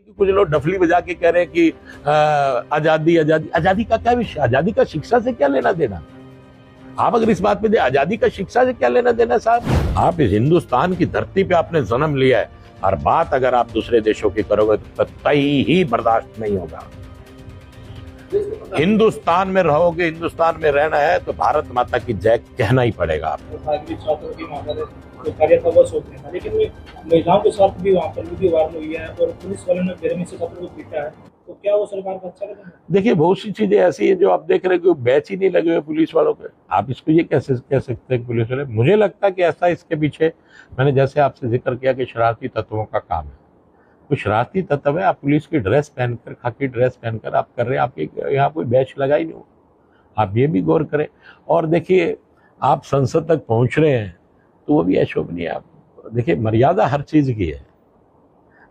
कि कुछ लोग डफली बजा के कह रहे हैं कि आजादी आजादी आजादी का क्या विषय, आजादी का शिक्षा से क्या लेना देना। आप अगर इस बात पे दे आजादी का शिक्षा से क्या लेना देना साहब। आप इस हिंदुस्तान की धरती पे आपने जन्म लिया है, हर बात अगर आप दूसरे देशों की करोगे तो कतई ही बर्दाश्त नहीं होगा। हिंदुस्तान में रहोगे, हिंदुस्तान में रहना है तो भारत माता की जय कहना ही पड़ेगा आपको। लेकिन महिलाओं के साथ भी वहाँ पर भी वार हुई है और पुलिस वालों ने बेरहमी से छात्रों को पीटा है, तो क्या वो सरकार का अच्छा कदम है? देखिए बहुत सी चीजें ऐसी है जो आप देख रहे हो कि बैच ही नहीं लगे हुए पुलिस वालों के। आप इसको ये कैसे कह सकते हैं पुलिस वाले, मुझे लगता है कि ऐसा इसके पीछे मैंने जैसे आपसे जिक्र किया कि शरारती तत्वों का काम है। कुछ शरारती तत्व है, आप पुलिस की ड्रेस पहनकर, खाकी ड्रेस पहनकर आप कर रहे हैं, आपके यहाँ कोई बैच लगा ही नहीं हो। आप ये भी गौर करें। और देखिए आप संसद तक पहुंच रहे हैं तो वो भी अशोभनीय है। आप देखिए मर्यादा हर चीज की है,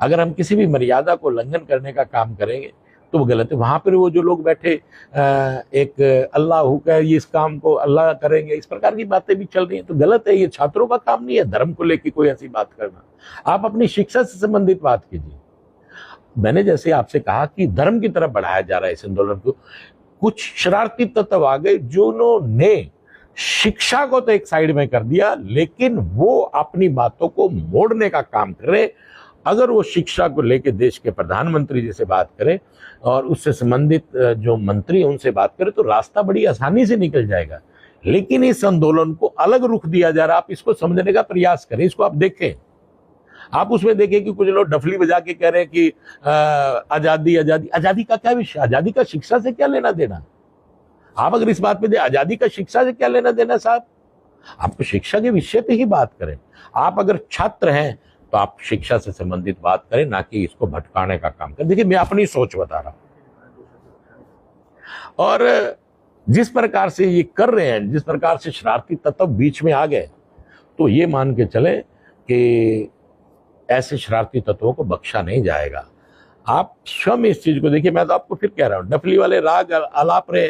अगर हम किसी भी मर्यादा को उल्लंघन करने का काम करेंगे तो वो गलत है। वहां पर वो जो लोग बैठे एक अल्लाह हुक्म, इस काम को अल्लाह करेंगे, इस प्रकार की बातें भी चल रही हैं तो गलत है। ये छात्रों का काम नहीं है धर्म को लेकर कोई ऐसी बात करना। आप अपनी शिक्षा से संबंधित बात कीजिए। मैंने जैसे आपसे कहा कि धर्म की तरफ बढ़ाया जा रहा है इस आंदोलन को, कुछ शरारती तत्व आ गए जिन्होंने शिक्षा को तो एक साइड में कर दिया, लेकिन वो अपनी बातों को मोड़ने का काम कर रहे। अगर वो शिक्षा को लेकर देश के प्रधानमंत्री जी से बात करें और उससे संबंधित जो मंत्री हैं उनसे बात करें तो रास्ता बड़ी आसानी से निकल जाएगा। लेकिन इस आंदोलन को अलग रुख दिया जा रहा है, आप इसको समझने का प्रयास करें, इसको आप देखें। आप उसमें देखें कि कुछ लोग डफली बजा के कह रहे हैं कि आजादी आजादी आजादी का क्या विषय, आजादी का शिक्षा से क्या लेना देना। आप अगर इस बात पे दे आजादी का शिक्षा से क्या लेना देना साहब। आपको शिक्षा के विषय पे ही बात करें। आप अगर छात्र हैं तो आप शिक्षा से संबंधित बात करें, ना कि इसको भटकाने का काम करें। देखिए मैं अपनी सोच बता रहा हूं, और जिस प्रकार से ये कर रहे हैं, जिस प्रकार से शरारती तत्व बीच में आ गए, तो ये मान के चले कि ऐसे शरारती तत्वों को बख्शा नहीं जाएगा। आप स्वयं इस चीज को देखिए। मैं तो आपको फिर कह रहा हूं, डफली वाले राग आलाप रहे,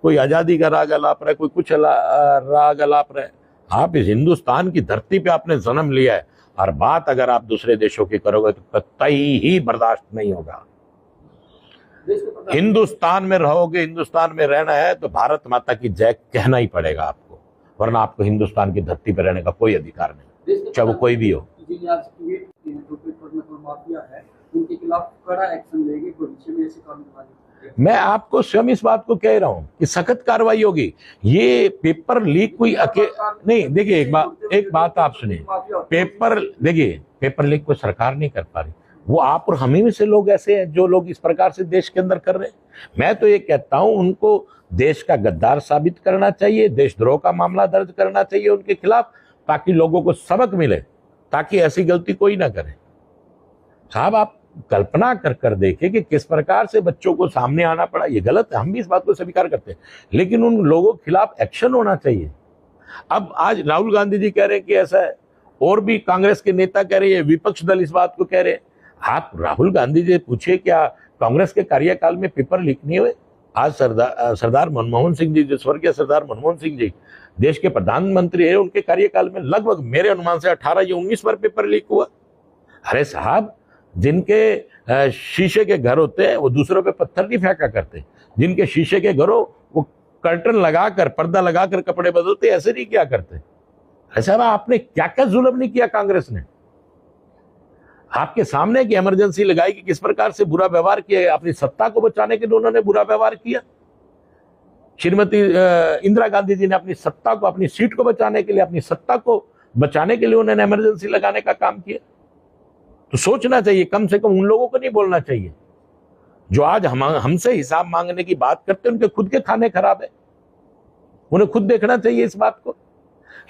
कोई आजादी का राग अलाप रहा है, कोई कुछ राग अलाप रहा है। आप इस हिंदुस्तान की धरती पे आपने जन्म लिया है, हर बात अगर आप दूसरे देशों की करोगे तो कतई ही बर्दाश्त नहीं होगा। हिंदुस्तान में रहोगे, हिंदुस्तान में रहना है तो भारत माता की जय कहना ही पड़ेगा आपको, वरना आपको हिंदुस्तान की धरती पर रहने का कोई अधिकार नहीं, चाहे वो कोई भी हो। उनके खिलाफ कड़ा एक्शन लेंगे भविष्य में ऐसे कानून बनेंगे। मैं आपको स्वयं इस बात को कह रहा हूं कि सख्त कार्रवाई होगी। ये पेपर लीक कोई नहीं, देखिए एक बात आप सुनिए, पेपर लीक को सरकार नहीं कर पा रही, वो आप और हम ही में से लोग ऐसे हैं जो लोग इस प्रकार से देश के अंदर कर रहे हैं। मैं तो ये कहता हूं उनको देश का गद्दार साबित करना चाहिए, देशद्रोह का मामला दर्ज करना चाहिए उनके खिलाफ, ताकि लोगों को सबक मिले, ताकि ऐसी गलती कोई ना करे। साहब आप कल्पना कर देखें कि किस प्रकार से बच्चों को सामने आना पड़ा। ये गलत है, हम भी इस बात को स्वीकार करते हैं, लेकिन उन लोगों के खिलाफ एक्शन होना चाहिए। अब आज राहुल गांधी जी कह रहे हैं कि ऐसा है, और भी कांग्रेस के नेता कह रहे हैं, विपक्ष दल इस बात को कह रहे हैं। आप राहुल गांधी जी पूछे क्या कांग्रेस के कार्यकाल में पेपर लीक नहीं हुए? आज सरदार मनमोहन सिंह जी, जो स्वर्गीय सरदार मनमोहन सिंह जी देश के प्रधानमंत्री है, उनके कार्यकाल में लगभग मेरे अनुमान से 18 या 19 बार पेपर लीक हुआ। अरे साहब, जिनके शीशे के घर होते हैं वो दूसरों पे पत्थर नहीं फेंका करते, जिनके शीशे के घरों वो कर्टन लगाकर, पर्दा लगाकर कपड़े बदलते, ऐसे नहीं किया करते। ऐसा आपने क्या क्या जुल्म नहीं किया कांग्रेस ने। आपके सामने की इमरजेंसी लगाई कि किस प्रकार से बुरा व्यवहार किया, अपनी सत्ता को बचाने के लिए उन्होंने बुरा व्यवहार किया। श्रीमती इंदिरा गांधी जी ने अपनी सत्ता को, अपनी सीट को बचाने के लिए, अपनी सत्ता को बचाने के लिए उन्होंने इमरजेंसी लगाने का काम किया। तो सोचना चाहिए, कम से कम उन लोगों को नहीं बोलना चाहिए जो आज हमसे हिसाब मांगने की बात करते हैं। उनके खुद के खाने खराब है, उन्हें खुद देखना चाहिए इस बात को।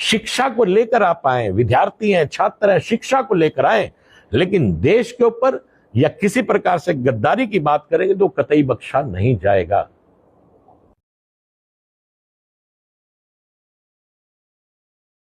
शिक्षा को लेकर आप आए, विद्यार्थी हैं, छात्र हैं, शिक्षा को लेकर आए, लेकिन देश के ऊपर या किसी प्रकार से गद्दारी की बात करेंगे तो कतई बख्शा नहीं जाएगा।